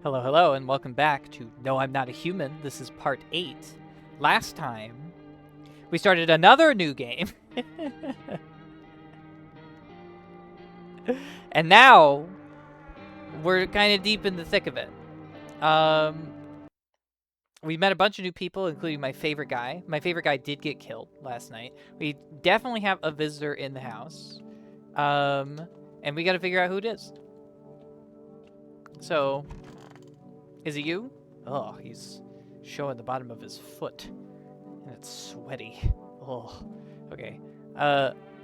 Hello, hello, and welcome back to No, I'm Not a Human. This is part 8. Last time, we started another new game. And now, we're kind of deep in the thick of it. We met a bunch of new people, including my favorite guy. My favorite guy did get killed last night. We definitely have a visitor in the house. And we got to figure out who it is. So, is it you? Oh, he's showing the bottom of his foot. And it's sweaty. Oh, okay.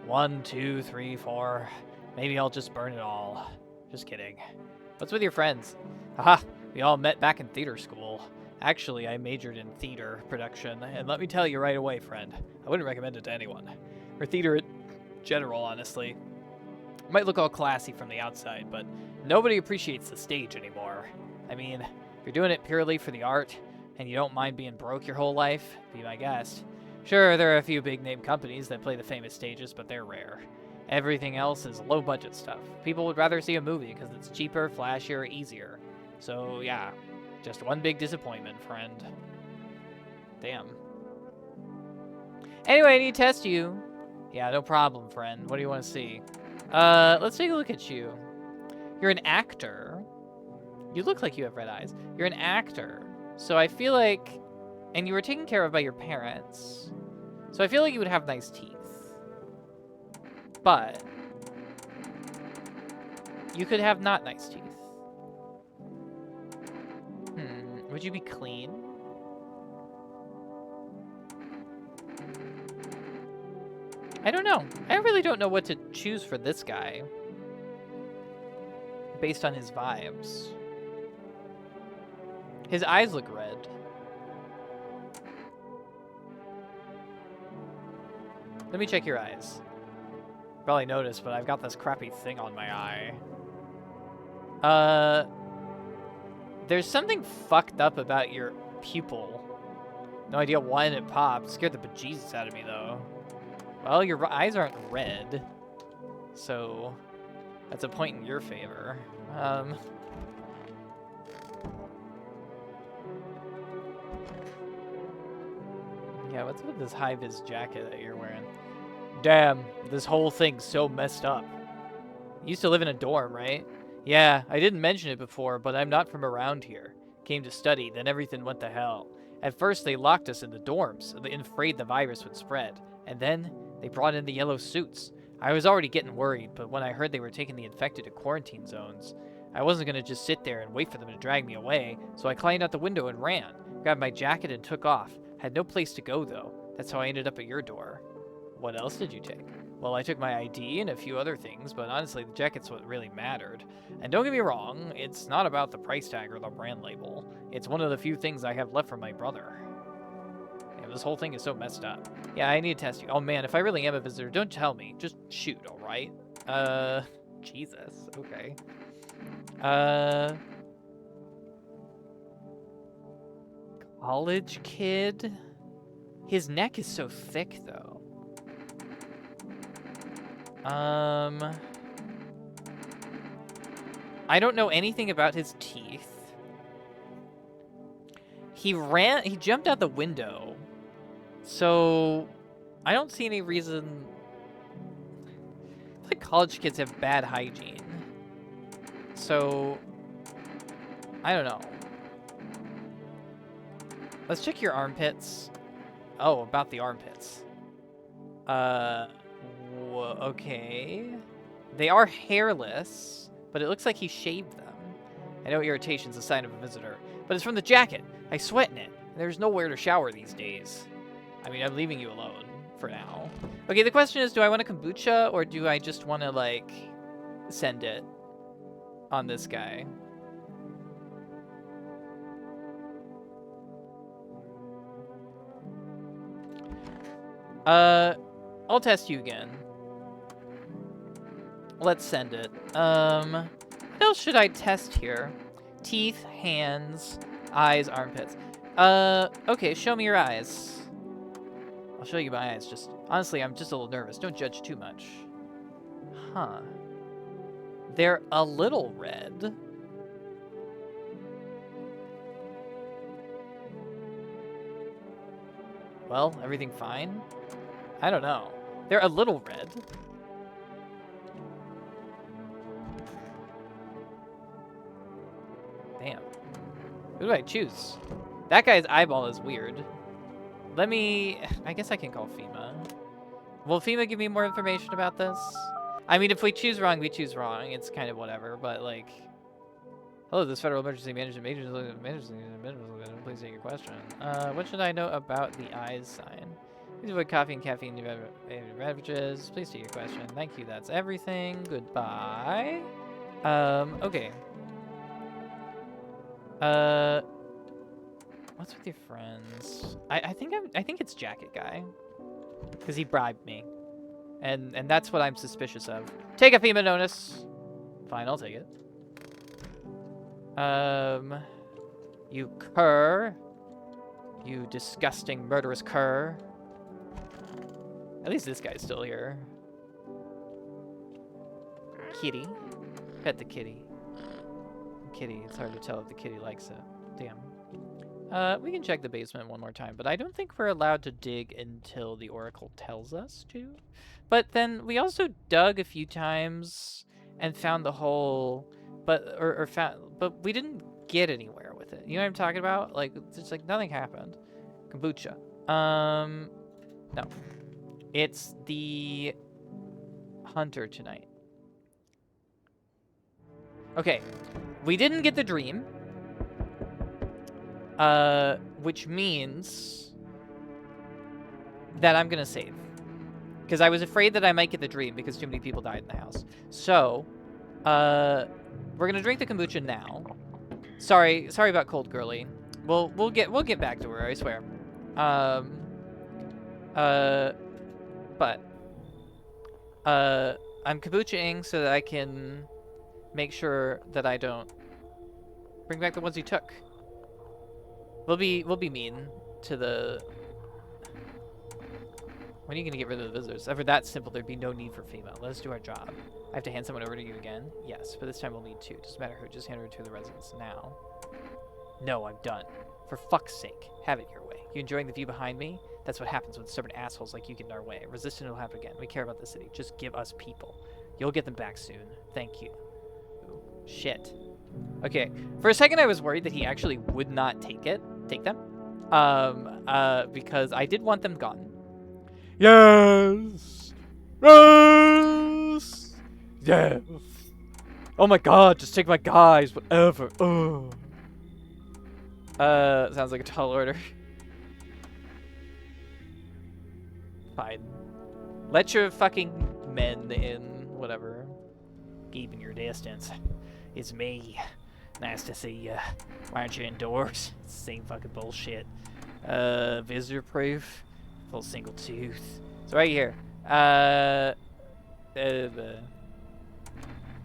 1, 2, 3, 4. Maybe I'll just burn it all. Just kidding. What's with your friends? Haha, we all met back in theater school. Actually, I majored in theater production, and let me tell you right away, friend, I wouldn't recommend it to anyone. Or theater in general, honestly. It might look all classy from the outside, but nobody appreciates the stage anymore. I mean, if you're doing it purely for the art, and you don't mind being broke your whole life, be my guest. Sure, there are a few big-name companies that play the famous stages, but they're rare. Everything else is low-budget stuff. People would rather see a movie because it's cheaper, flashier, easier. So, yeah, just one big disappointment, friend. Damn. Anyway, I need to test you. Yeah, no problem, friend. What do you want to see? Let's take a look at you. You're an actor. You look like you have red eyes. You're an actor. So I feel like... And you were taken care of by your parents. So I feel like you would have nice teeth. But... you could have not nice teeth. Would you be clean? I don't know. I really don't know what to choose for this guy. Based on his vibes. His eyes look red. Let me check your eyes. Probably noticed, but I've got this crappy thing on my eye. There's something fucked up about your pupil. No idea when it popped. Scared the bejesus out of me, though. Well, your eyes aren't red. So, that's a point in your favor. Yeah, what's with this high-vis jacket that you're wearing? Damn, this whole thing's so messed up. You used to live in a dorm, right? Yeah, I didn't mention it before, but I'm not from around here. Came to study, then everything went to hell. At first, they locked us in the dorms, afraid the virus would spread. And then, they brought in the yellow suits. I was already getting worried, but when I heard they were taking the infected to quarantine zones, I wasn't going to just sit there and wait for them to drag me away, so I climbed out the window and ran. Grabbed my jacket and took off. Had no place to go, though. That's how I ended up at your door. What else did you take? Well, I took my ID and a few other things, but honestly, the jacket's what really mattered. And don't get me wrong, it's not about the price tag or the brand label. It's one of the few things I have left from my brother. Yeah, this whole thing is so messed up. Yeah, I need to test you. Oh man, if I really am a visitor, don't tell me. Just shoot, alright? Jesus. Okay. College kid? His neck is so thick, though. I don't know anything about his teeth. He jumped out the window. So, I don't see any reason... I feel like college kids have bad hygiene. So, I don't know. Let's check your armpits. Oh, about the armpits. Okay. They are hairless, but it looks like he shaved them. I know irritation's a sign of a visitor, but it's from the jacket. I sweat in it, and there's nowhere to shower these days. I mean, I'm leaving you alone for now. Okay, the question is, do I want a kombucha, or do I just want to, like, send it on this guy? I'll test you again. Let's send it. What else should I test here? Teeth, hands, eyes, armpits. Okay, show me your eyes. I'll show you my eyes. Just honestly, I'm just a little nervous. Don't judge too much. Huh. They're a little red. Well, everything fine? I don't know. They're a little red. Damn. Who do I choose? That guy's eyeball is weird. Let me... I guess I can call FEMA. Will FEMA give me more information about this? I mean, if we choose wrong, we choose wrong. It's kind of whatever, but like... Hello, this Federal Emergency Management please take your question. What should I know about the eyes sign? Please avoid coffee and caffeine beverages. Please take your question. Thank you, that's everything. Goodbye. Okay. What's with your friends? I think it's Jacket Guy. Because he bribed me. And that's what I'm suspicious of. Take a FEMA notice. Fine, I'll take it. You cur. You disgusting, murderous cur. At least this guy's still here. Kitty. Pet the kitty. Kitty, it's hard to tell if the kitty likes it. Damn. We can check the basement one more time, but I don't think we're allowed to dig until the Oracle tells us to. But then we also dug a few times and found the hole, but we didn't get anywhere with it. You know what I'm talking about? Like, it's like nothing happened. Kombucha. No. It's the hunter tonight. Okay. We didn't get the dream. Which means that I'm gonna save. Because I was afraid that I might get the dream because too many people died in the house. So, we're gonna drink the kombucha now. Sorry about Cold Girly. We'll get back to her, I swear. But I'm kombucha-ing so that I can make sure that I don't bring back the ones you took. We'll be mean to the... When are you gonna get rid of the visitors? If that simple, there'd be no need for FEMA. Let us do our job. I have to hand someone over to you again? Yes, but this time we'll need two. Doesn't matter who, just hand over to the residents now. No, I'm done. For fuck's sake, have it your way. You enjoying the view behind me? That's what happens when stubborn assholes like you get in our way. Resistance will happen again. We care about the city. Just give us people. You'll get them back soon. Thank you. Ooh, shit. Okay, for a second I was worried that he actually would not take them. Because I did want them gone. Yes! Yes! Yes! Oh my god, just take my guys, whatever. Oh. Sounds like a tall order. Fine. Let your fucking men in, whatever. Keeping your distance. It's me. Nice to see ya. Why aren't you indoors? It's the same fucking bullshit. Visitor proof. Full single tooth. It's right here.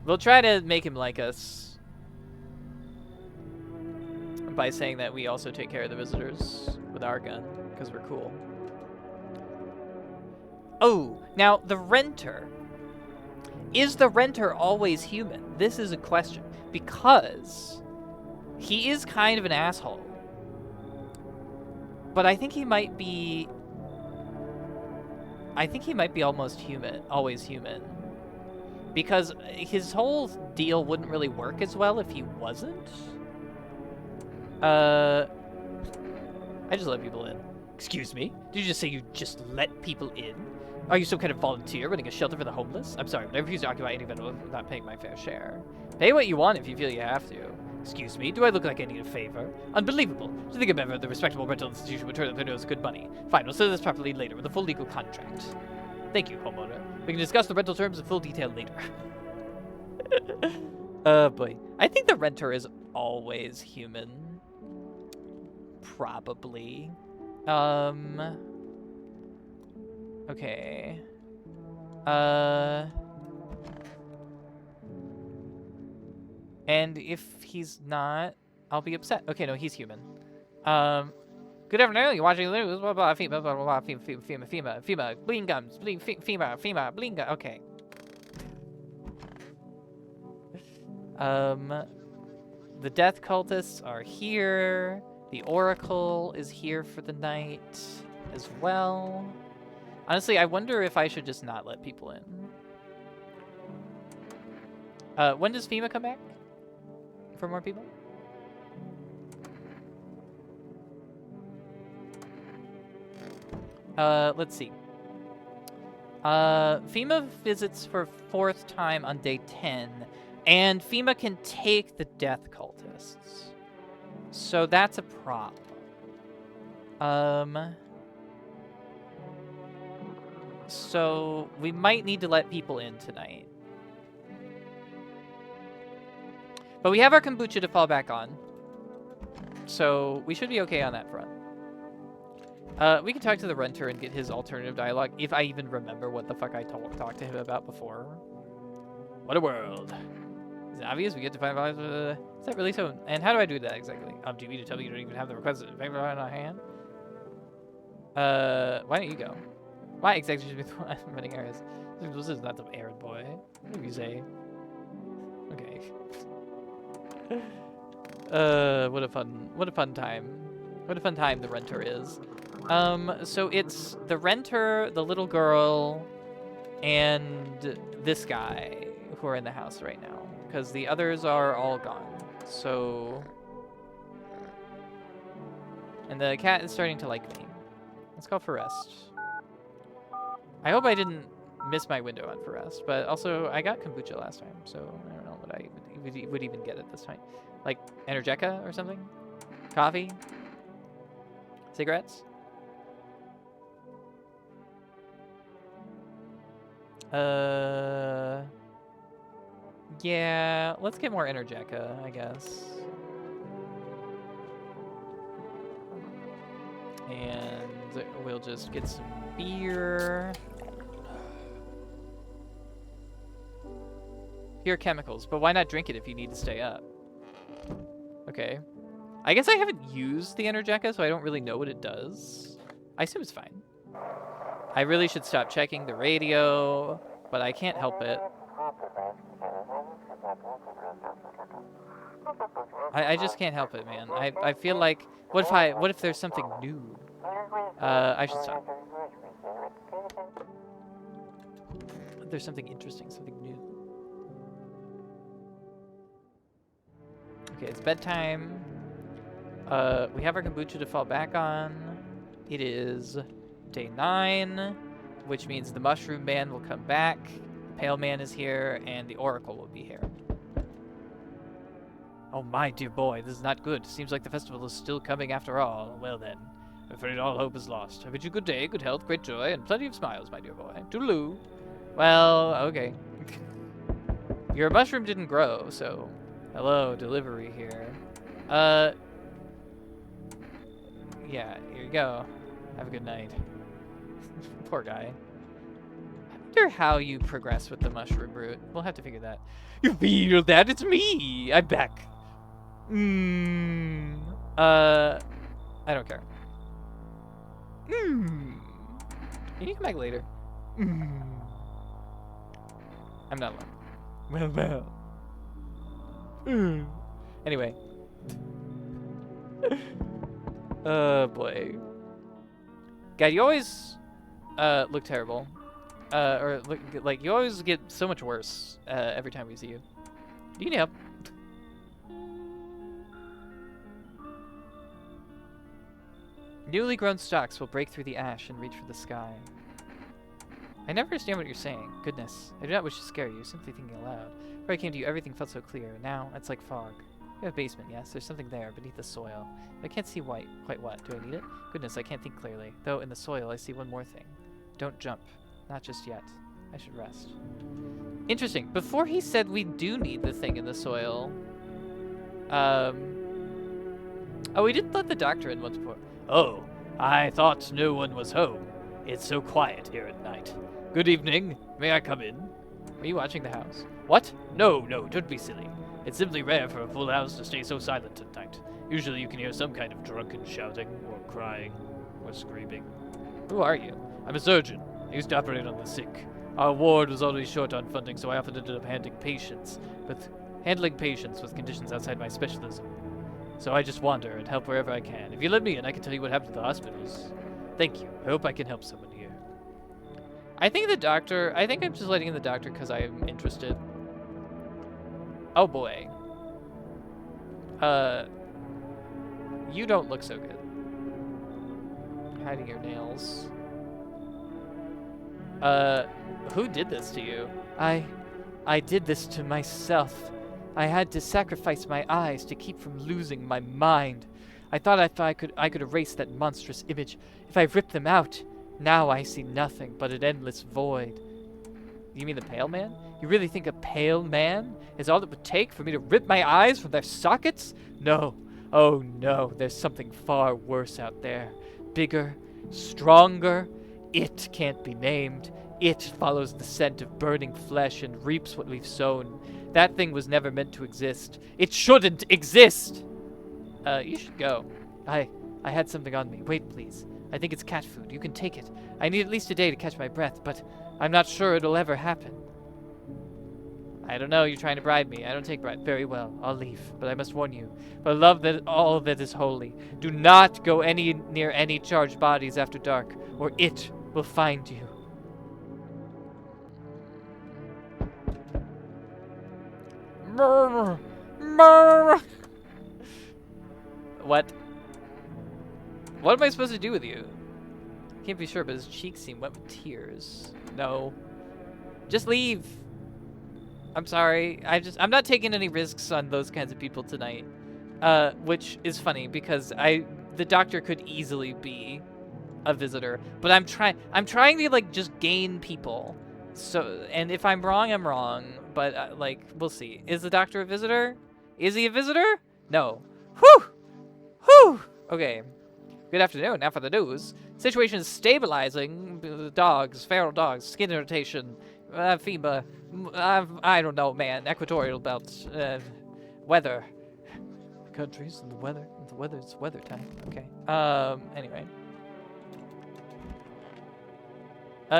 We'll try to make him like us by saying that we also take care of the visitors with our gun, because we're cool. Oh, now the renter. Is the renter always human? This is a question, because he is kind of an asshole. But I think he might be almost human, always human. Because his whole deal wouldn't really work as well if he wasn't. I just let people in. Excuse me? Did you just say you just let people in? Are you some kind of volunteer running a shelter for the homeless? I'm sorry, but I refuse to occupy any vendor without paying my fair share. Pay what you want if you feel you have to. Excuse me, do I look like I need a favor? Unbelievable. Do you think a member of the respectable rental institution would turn up their nose at good money? Fine, we'll settle this properly later with a full legal contract. Thank you, homeowner. We can discuss the rental terms in full detail later. Boy. I think the renter is always human. Probably. Okay. And if he's not, I'll be upset. Okay, no, he's human. Good afternoon, you're watching the news, blah, blah, FEMA, blah, blah, blah, FEMA, bleeding gums, FEMA, bleeding gums, okay. The death cultists are here. The Oracle is here for the night. as well. Honestly, I wonder if I should just not let people in. When does FEMA come back? For more people? Let's see. FEMA visits for 4th time on day 10, and FEMA can take the death cultists. So that's a problem. So we might need to let people in tonight. But we have our kombucha to fall back on. So we should be okay on that front. We can talk to the renter and get his alternative dialogue, if I even remember what the fuck I talked to him about before. What a world. Is it obvious? We get to find out. Is that really so? And how do I do that exactly? Do you mean to tell me you don't even have the requested paper on hand? Why don't you go? Why exactly should be the one running errands? This is not some errand boy. What do you say? Okay. What a fun time. What a fun time the renter is. So it's the renter, the little girl, and this guy who are in the house right now. Because the others are all gone. So... And the cat is starting to like me. Let's call for rest. I hope I didn't miss my window on for rest, but also I got kombucha last time, so I don't know what I would even get at this time. Like Energeca or something? Coffee? Cigarettes? Yeah, let's get more Energeca, I guess. And we'll just get some beer. Pure chemicals, but why not drink it if you need to stay up? Okay. I guess I haven't used the Energeca, so I don't really know what it does. I assume it's fine. I really should stop checking the radio, but I can't help it. I just can't help it, man. I feel like, what if there's something new? I should stop. There's something interesting, something new. Okay, it's bedtime. We have our kombucha to fall back on. It is day 9, which means the mushroom man will come back, the pale man is here, and the oracle will be here. Oh my dear boy, this is not good. Seems like the festival is still coming after all. Well then, I'm afraid all hope is lost. I bid you good day, good health, great joy, and plenty of smiles, my dear boy. Toodaloo. Well, okay. Your mushroom didn't grow, so... Hello, delivery here. Yeah, here you go. Have a good night. Poor guy. I wonder how you progress with the mushroom root. We'll have to figure that. You feel that? It's me! I'm back. I don't care. Can you come back later? I'm not alone. Well. Anyway. Oh boy. God, you always look terrible. Or look like you always get so much worse every time we see you. Do you need help? Newly grown stalks will break through the ash and reach for the sky. I never understand what you're saying. Goodness, I do not wish to scare you, simply thinking aloud. Before I came to you, everything felt so clear. Now, it's like fog. We have a basement, yes. There's something there, beneath the soil. But I can't see quite what. Do I need it? Goodness, I can't think clearly. Though, in the soil, I see one more thing. Don't jump. Not just yet. I should rest. Interesting. Before he said we do need the thing in the soil. Oh, we didn't let the doctor in once before. Oh, I thought no one was home. It's so quiet here at night. Good evening. May I come in? Are you watching the house? What? No, don't be silly. It's simply rare for a full house to stay so silent at night. Usually you can hear some kind of drunken shouting, or crying, or screaming. Who are you? I'm a surgeon. I used to operate on the sick. Our ward was always short on funding, so I often ended up handling patients with conditions outside my specialism. So I just wander and help wherever I can. If you let me in, I can tell you what happened to the hospitals. Thank you. I hope I can help someone here. I think I'm just letting in the doctor because I'm interested. Oh boy. You don't look so good. Hiding your nails. Who did this to you? I did this to myself. I had to sacrifice my eyes to keep from losing my mind. I thought if I could erase that monstrous image. If I ripped them out, now I see nothing but an endless void. You mean the pale man? You really think a pale man is all it would take for me to rip my eyes from their sockets? No. Oh no, there's something far worse out there. Bigger, stronger. It can't be named. It follows the scent of burning flesh and reaps what we've sown. That thing was never meant to exist. It shouldn't exist! You should go. I had something on me. Wait, please. I think it's cat food. You can take it. I need at least a day to catch my breath, but I'm not sure it'll ever happen. I don't know. You're trying to bribe me. I don't take bribe. Very well. I'll leave. But I must warn you. For love that all that is holy. Do not go near any charged bodies after dark, or it will find you. What? What am I supposed to do with you? Can't be sure, but his cheeks seem wet with tears. No. Just leave. I'm sorry. I'm not taking any risks on those kinds of people tonight. Which is funny because the doctor could easily be a visitor, but I'm trying to like just gain people. So, and if I'm wrong, I'm wrong, but like we'll see. Is the doctor a visitor? Is he a visitor? No. Whew. Whew. Okay. Good afternoon. Now for the news. Situation is stabilizing. Dogs, feral dogs, skin irritation, FEMA. I don't know, man. Equatorial belts. Weather. Countries and the weather. It's weather time. Okay. Anyway.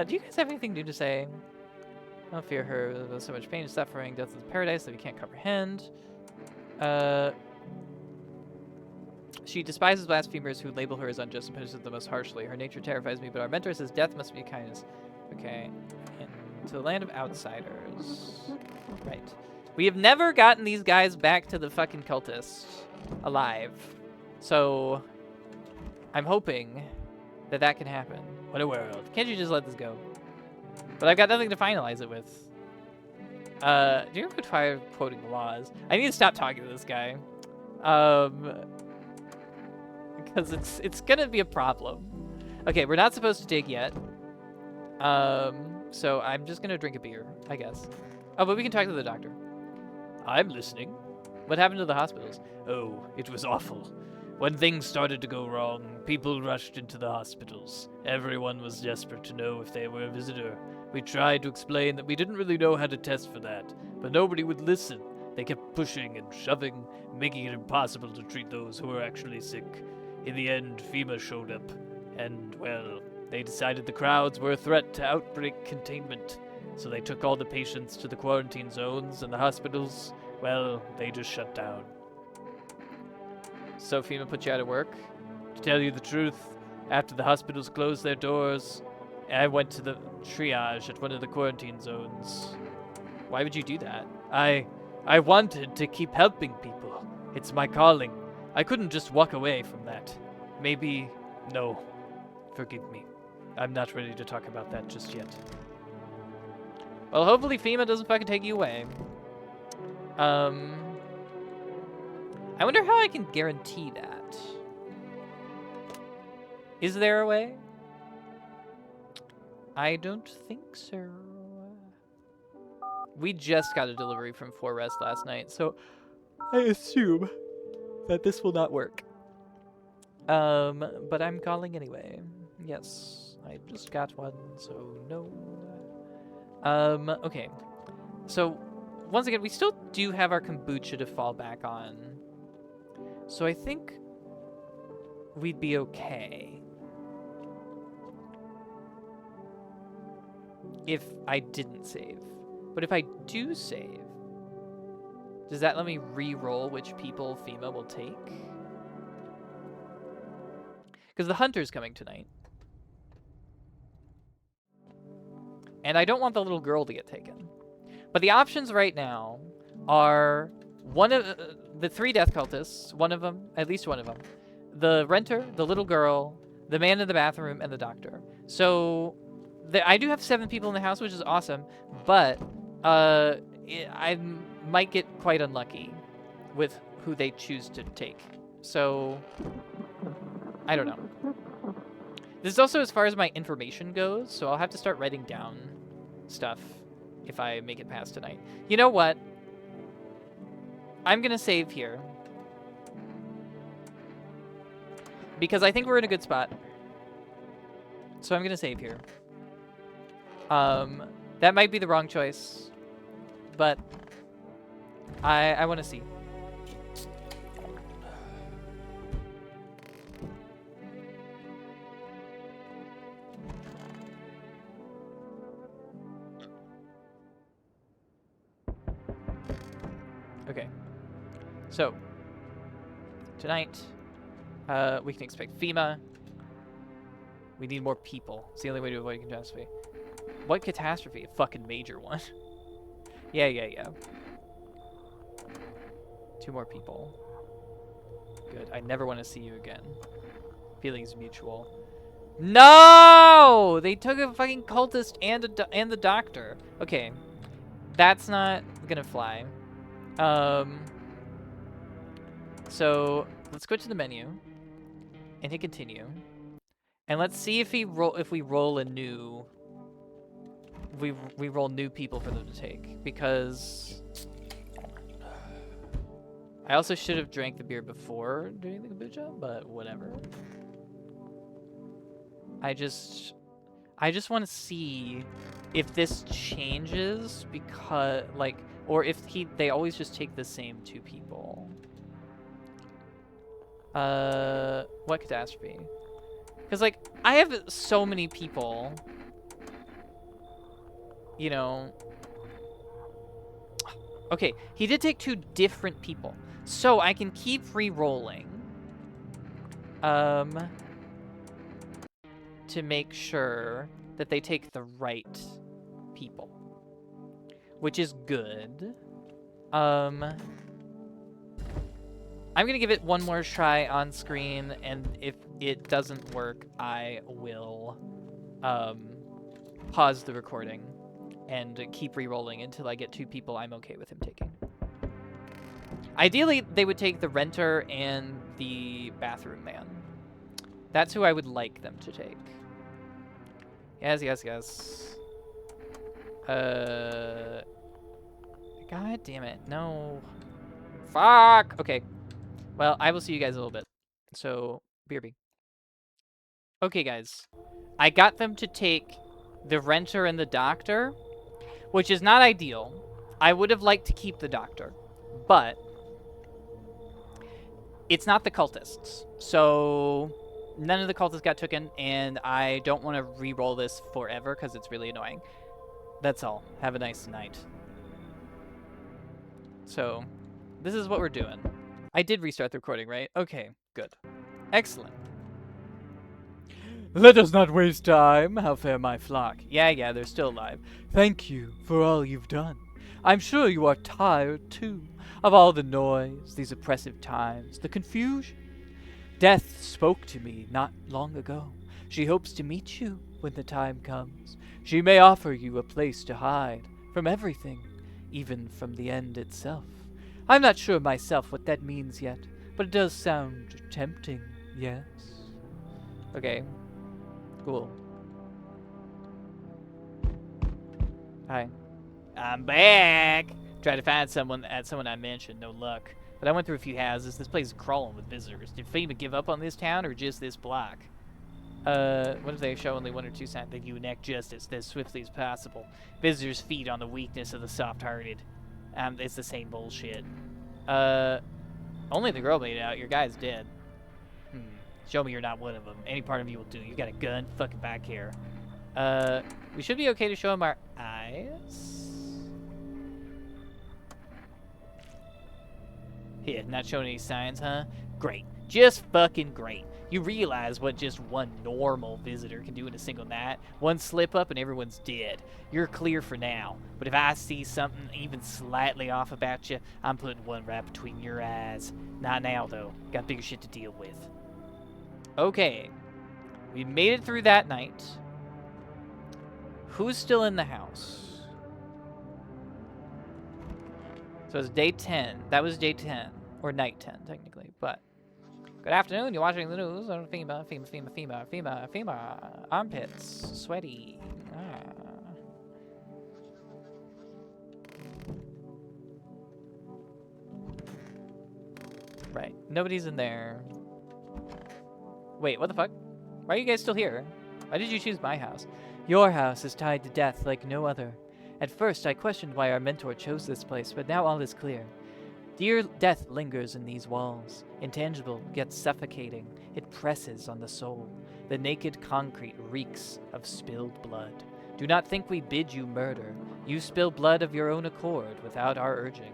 Do you guys have anything new to say? I don't fear her. There's so much pain and suffering. Death is paradise that we can't comprehend. She despises blasphemers who label her as unjust and punishes them the most harshly. Her nature terrifies me, but our mentor says death must be kindness. Okay. And to the land of outsiders. Right. We have never gotten these guys back to the fucking cultists alive. So, I'm hoping that can happen. What a world. Can't you just let this go? But I've got nothing to finalize it with. Do you ever try quoting laws? I need to stop talking to this guy. Because it's gonna be a problem. Okay, we're not supposed to dig yet. So I'm just gonna drink a beer, I guess. Oh, but we can talk to the doctor. I'm listening. What happened to the hospitals? Oh, it was awful. When things started to go wrong, people rushed into the hospitals. Everyone was desperate to know if they were a visitor. We tried to explain that we didn't really know how to test for that, but nobody would listen. They kept pushing and shoving, making it impossible to treat those who were actually sick. In the end, FEMA showed up, and, well, they decided the crowds were a threat to outbreak containment. So they took all the patients to the quarantine zones, and the hospitals, well, they just shut down. So FEMA put you out of work? To tell you the truth, after the hospitals closed their doors, I went to the triage at one of the quarantine zones. Why would you do that? I wanted to keep helping people. It's my calling. I couldn't just walk away from that. Maybe... No. Forgive me. I'm not ready to talk about that just yet. Well, hopefully FEMA doesn't fucking take you away. I wonder how I can guarantee that. Is there a way? I don't think so. We just got a delivery from Forest last night, so I assume that this will not work. But I'm calling anyway. Yes, I just got one, so no. Okay. So, once again, we still do have our kombucha to fall back on. So I think we'd be okay if I didn't save. But if I do save, does that let me re-roll which people FEMA will take? Because the hunter's coming tonight. And I don't want the little girl to get taken. But the options right now are one of the 3 death cultists, one of them, at least one of them, the renter, the little girl, the man in the bathroom, and the doctor. So I do have 7 people in the house, which is awesome, but I might get quite unlucky with who they choose to take. So I don't know. This is also as far as my information goes, so I'll have to start writing down stuff if I make it past tonight. You know what? I'm gonna save here. Because I think we're in a good spot. So I'm gonna save here. That might be the wrong choice. But I wanna see. Okay. So, tonight, we can expect FEMA. We need more people. It's the only way to avoid catastrophe. What catastrophe? A fucking major one. Yeah. 2 more people. Good. I never want to see you again. Feelings mutual. No! They took a fucking cultist and the doctor. Okay. That's not gonna fly. So let's go to the menu and hit continue. And let's see if we roll a new we roll new people for them to take, because I also should have drank the beer before doing the kombucha, but whatever. I just want to see if this changes, because or if they always just take the same 2 people. What catastrophe? Because I have so many people, you know. Okay, he did take 2 different people, so I can keep re-rolling to make sure that they take the right people, which is good. I'm gonna give it one more try on screen, and if it doesn't work, I will pause the recording and keep re-rolling until I get 2 people I'm okay with him taking. Ideally, they would take the renter and the bathroom man. That's who I would like them to take. Yes. God damn it. No. Fuck! Okay. Well, I will see you guys in a little bit. So, BRB. Okay, guys. I got them to take the renter and the doctor, which is not ideal. I would have liked to keep the doctor, but it's not the cultists. So none of the cultists got taken, and I don't want to re-roll this forever because it's really annoying. That's all. Have a nice night. So this is what we're doing. I did restart the recording, right? Okay, good. Excellent. Let us not waste time. How fare my flock? Yeah, they're still alive. Thank you for all you've done. I'm sure you are tired, too, of all the noise, these oppressive times, the confusion. Death spoke to me not long ago. She hopes to meet you when the time comes. She may offer you a place to hide from everything, even from the end itself. I'm not sure myself what that means yet, but it does sound tempting, yes? Okay. Cool. Hi. I'm back! Tried to find someone I mentioned, no luck. But I went through a few houses. This place is crawling with visitors. Did FEMA give up on this town or just this block? What if they show only 1 or 2 signs that you enact justice as swiftly as possible? Visitors feed on the weakness of the soft-hearted. It's the same bullshit. Only the girl made it out. Your guy's dead. Show me you're not one of them. Any part of you will do. You got a gun? Fucking back here. We should be okay to show him our eyes. Yeah, not showing any signs, huh? Great. Just fucking great. You realize what just one normal visitor can do in a single night? One slip up and everyone's dead. You're clear for now, but if I see something even slightly off about you, I'm putting one right between your eyes. Not now, though. Got bigger shit to deal with. Okay. We made it through that night. Who's still in the house? So it's day 10. That was day 10. Or night 10, technically. But good afternoon. You're watching the news on FEMA. Armpits. Sweaty. Right. Nobody's in there. Wait, what the fuck? Why are you guys still here? Why did you choose my house? Your house is tied to death like no other. At first, I questioned why our mentor chose this place, but now all is clear. Dear death lingers in these walls, intangible yet suffocating. It presses on the soul. The naked concrete reeks of spilled blood. Do not think we bid you murder. You spill blood of your own accord without our urging.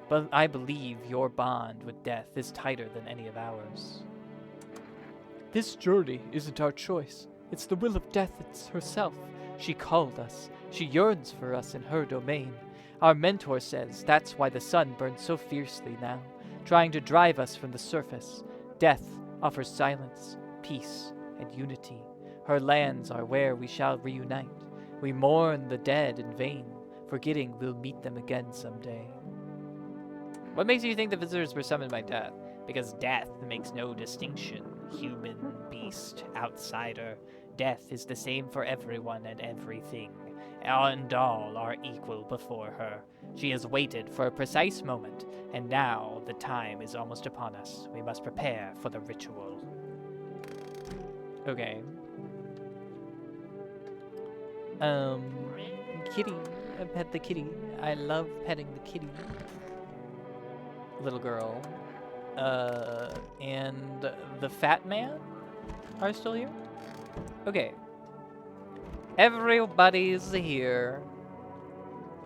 But I believe your bond with death is tighter than any of ours. This journey isn't our choice. It's the will of death herself. She called us. She yearns for us in her domain. Our mentor says that's why the sun burns so fiercely now, trying to drive us from the surface. Death offers silence, peace, and unity. Her lands are where we shall reunite. We mourn the dead in vain, forgetting we'll meet them again someday. What makes you think the visitors were summoned by death? Because death makes no distinction. Human, beast, outsider. Death is the same for everyone and everything. And all are equal before her. She has waited for a precise moment, and now the time is almost upon us. We must prepare for the ritual. Okay. Kitty. Pet the kitty. I love petting the kitty. Little girl. And the fat man are still here? Okay. Everybody's here.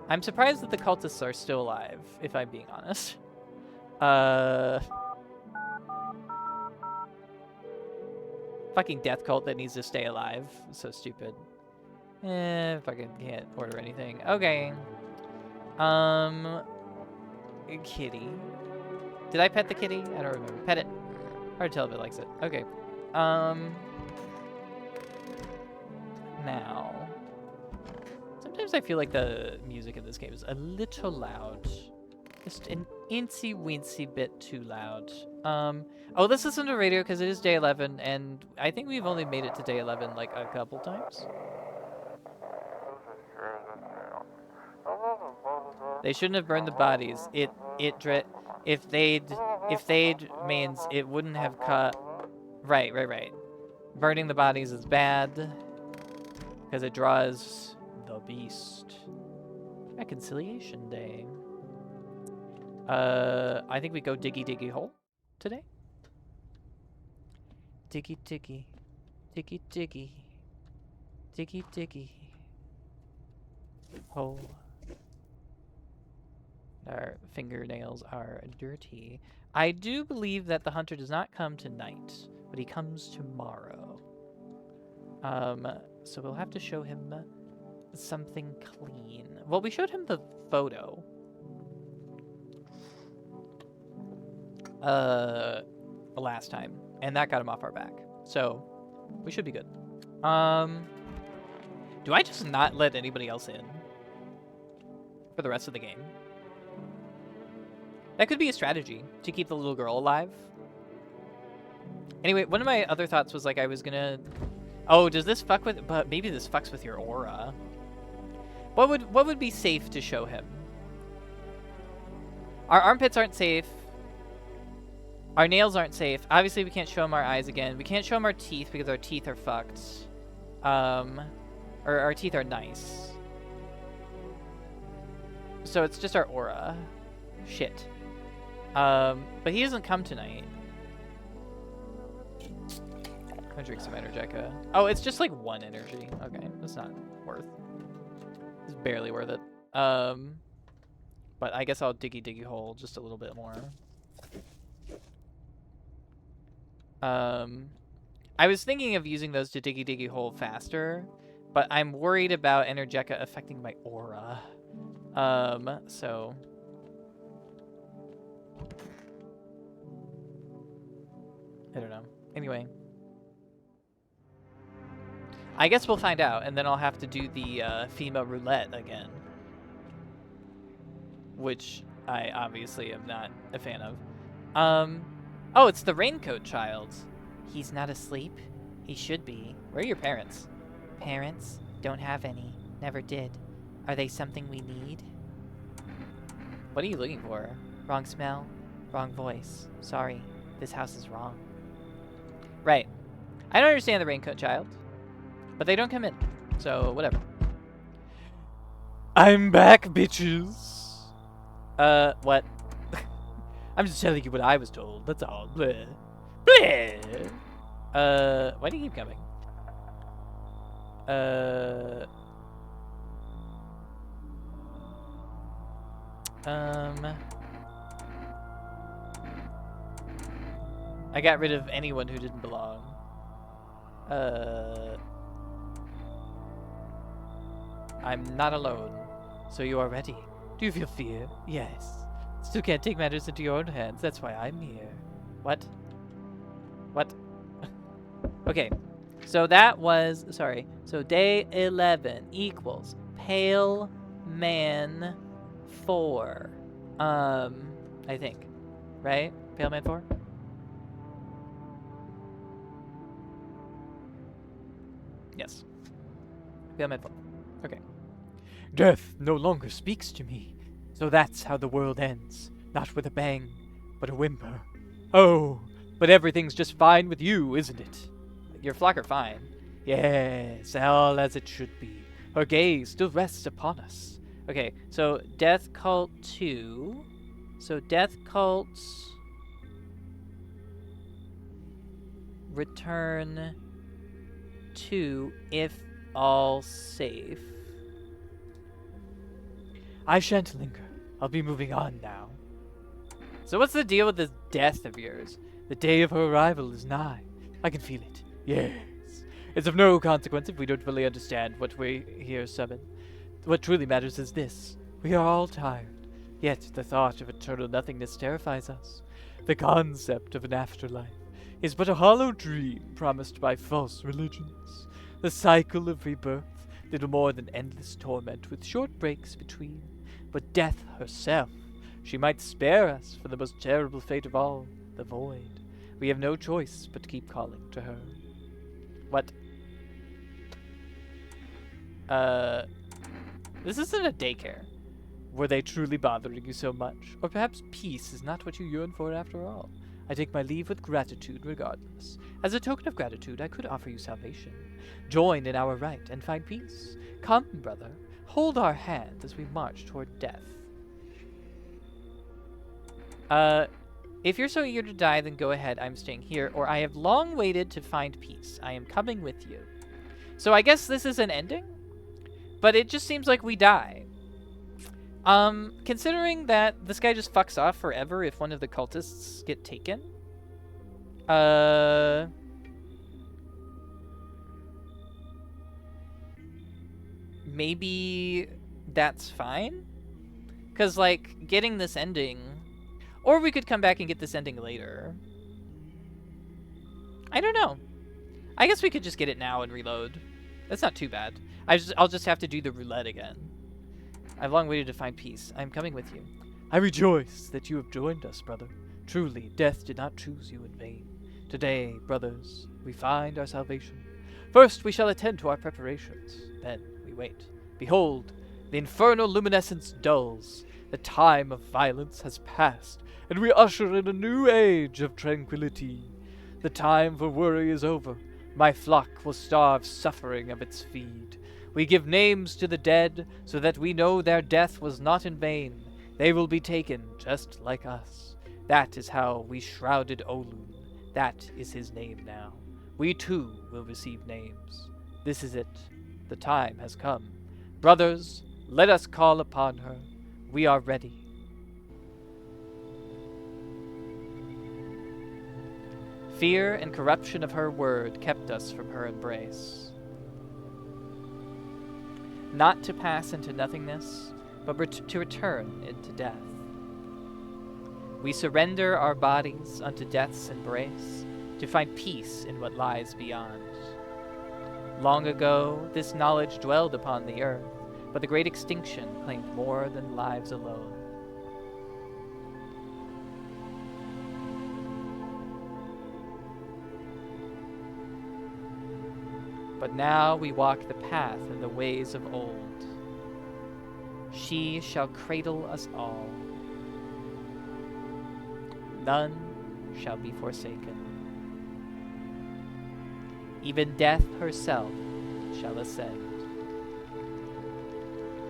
I'm surprised that the cultists are still alive, if I'm being honest. Fucking death cult that needs to stay alive. So stupid. Fucking can't order anything. Okay. Kitty. Did I pet the kitty? I don't remember. Pet it. Hard to tell if it likes it. Okay. Now. Sometimes I feel like the music in this game is a little loud. Just an incy-wincy bit too loud. Oh, this isn't a radio because it is day 11, and I think we've only made it to day 11 like a couple times. They shouldn't have burned the bodies. If they'd means it wouldn't have cut. Right. Burning the bodies is bad because it draws the beast. Reconciliation Day. I think we go diggy hole today. Diggy. Hole. Our fingernails are dirty. I do believe that the hunter does not come tonight, but he comes tomorrow. So we'll have to show him something clean. Well, we showed him the photo. Last time, and that got him off our back. So we should be good. Do I just not let anybody else in for the rest of the game? That could be a strategy to keep the little girl alive. Anyway, one of my other thoughts was like I was gonna... Oh, does this fuck with... But maybe this fucks with your aura. What would be safe to show him? Our armpits aren't safe. Our nails aren't safe. Obviously, we can't show him our eyes again. We can't show him our teeth because our teeth are fucked. Or our teeth are nice. So it's just our aura. Shit. But he doesn't come tonight. I'm gonna drink some Energeca. Oh, it's just like 1 energy. Okay, that's not worth. It's barely worth it. But I guess I'll diggy hole just a little bit more. I was thinking of using those to diggy diggy hole faster, but I'm worried about Energeca affecting my aura. So I don't know. Anyway, I guess we'll find out, and then I'll have to do the FEMA roulette again, which I obviously am not a fan of. Oh, it's the Raincoat Child. He's not asleep? He should be. Where are your parents? Parents? Don't have any. Never did. Are they something we need? What are you looking for? Wrong smell? Wrong voice. Sorry. This house is wrong. Right. I don't understand the Raincoat Child, but they don't come in. So, whatever. I'm back, bitches. What? I'm just telling you what I was told. That's all. Bleh. Bleh. Why do you keep coming? I got rid of anyone who didn't belong. I'm not alone. So you are ready. Do you feel fear? Yes. Still can't take matters into your own hands. That's why I'm here. What? What? Okay. So that was... Sorry. So day 11 equals Pale Man 4. I think. Right? Pale Man 4? Yes. Pale Man 4. Okay. Death no longer speaks to me. So that's how the world ends. Not with a bang, but a whimper. Oh, but everything's just fine with you, isn't it? Your flock are fine. Yes, all as it should be. Her gaze still rests upon us. Okay, so Death Cult 2. So Death Cults return 2 if all safe. I shan't linger. I'll be moving on now. So what's the deal with this death of yours? The day of her arrival is nigh. I can feel it. Yes. It's of no consequence if we don't fully understand what we here summon. What truly matters is this. We are all tired. Yet the thought of eternal nothingness terrifies us. The concept of an afterlife is but a hollow dream promised by false religions. The cycle of rebirth, little more than endless torment with short breaks between. But death herself, she might spare us from the most terrible fate of all, the void. We have no choice but to keep calling to her. What? This isn't a daycare. Were they truly bothering you so much? Or perhaps peace is not what you yearn for after all? I take my leave with gratitude regardless. As a token of gratitude, I could offer you salvation. Join in our rite and find peace. Come, brother. Hold our hand as we march toward death. If you're so eager to die, then go ahead. I'm staying here, or I have long waited to find peace. I am coming with you. So I guess this is an ending, but it just seems like we die. Considering that this guy just fucks off forever if one of the cultists get taken. Maybe that's fine? Because, like, getting this ending... Or we could come back and get this ending later. I don't know. I guess we could just get it now and reload. That's not too bad. I'll just have to do the roulette again. I've long waited to find peace. I'm coming with you. I rejoice that you have joined us, brother. Truly, death did not choose you in vain. Today, brothers, we find our salvation. First, we shall attend to our preparations. Then, we wait. Behold, the infernal luminescence dulls. The time of violence has passed, and we usher in a new age of tranquility. The time for worry is over. My flock will starve suffering of its feed. We give names to the dead, so that we know their death was not in vain. They will be taken just like us. That is how we shrouded Olun. That is his name now. We too will receive names. This is it. The time has come. Brothers, let us call upon her. We are ready. Fear and corruption of her word kept us from her embrace. Not to pass into nothingness, but to return into death. We surrender our bodies unto death's embrace, to find peace in what lies beyond. Long ago, this knowledge dwelled upon the earth, but the great extinction claimed more than lives alone. But now we walk the path in the ways of old. She shall cradle us all. None shall be forsaken. Even death herself shall ascend.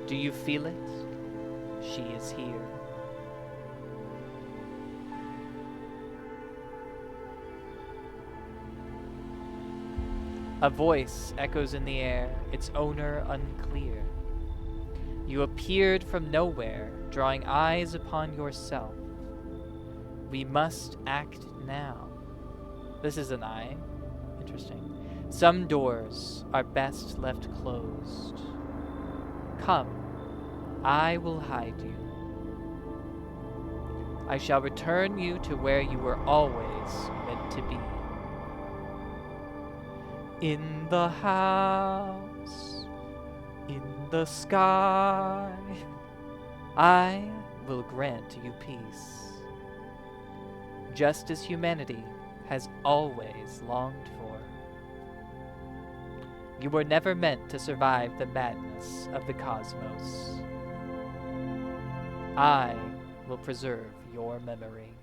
Do you feel it? She is here. A voice echoes in the air, its owner unclear. You appeared from nowhere, drawing eyes upon yourself. We must act now. This is an I. Interesting. Some doors are best left closed. Come, I will hide you. I shall return you to where you were always meant to be. In the house, in the sky, I will grant you peace, just as humanity has always longed for. You were never meant to survive the madness of the cosmos. I will preserve your memory.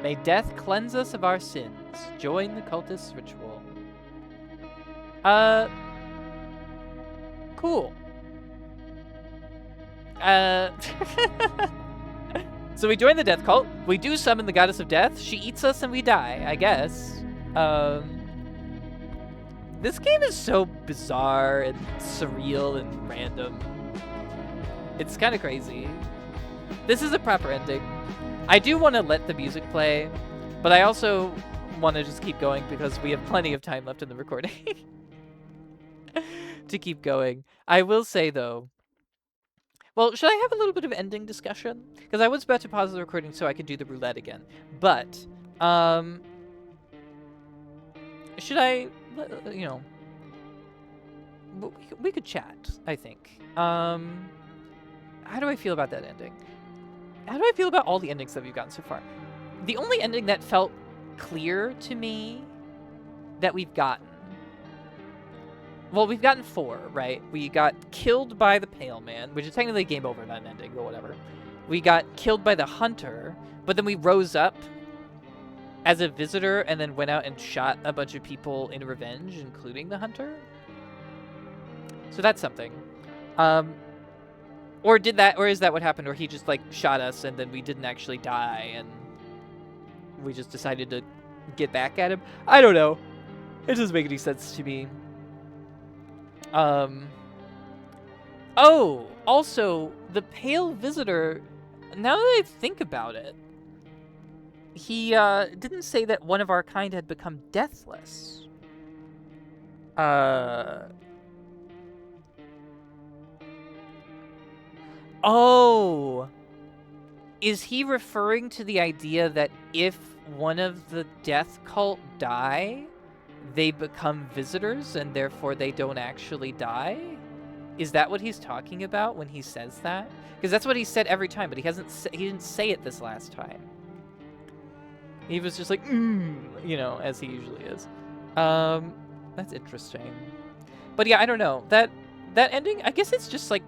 May death cleanse us of our sins. Join the cultist's ritual. Cool. So we join the death cult. We do summon the goddess of death. She eats us and we die, I guess. This game is so bizarre and surreal and random. It's kind of crazy. This is a proper ending. I do want to let the music play, but I also want to just keep going because we have plenty of time left in the recording to keep going. I will say, though, well, should I have a little bit of ending discussion? Because I was about to pause the recording so I could do the roulette again. But, should I, you know, we could chat, I think. How do I feel about that ending? How do I feel about all the endings that we've gotten so far? The only ending that felt clear to me that we've gotten... Well, we've gotten 4, right? We got killed by the Pale Man, which is technically a game over, not an ending, but whatever. We got killed by the Hunter, but then we rose up as a visitor and then went out and shot a bunch of people in revenge, including the Hunter. So that's something. Or is that what happened, where he just, like, shot us and then we didn't actually die and we just decided to get back at him? I don't know. It doesn't make any sense to me. Oh, also, the Pale Visitor, now that I think about it, he, didn't say that one of our kind had become deathless. Oh, is he referring to the idea that if one of the death cult die, they become visitors and therefore they don't actually die? Is that what he's talking about when he says that? Because that's what he said every time, but he didn't say it this last time. He was just like, you know, as he usually is. That's interesting. But yeah, I don't know. That ending, I guess it's just like,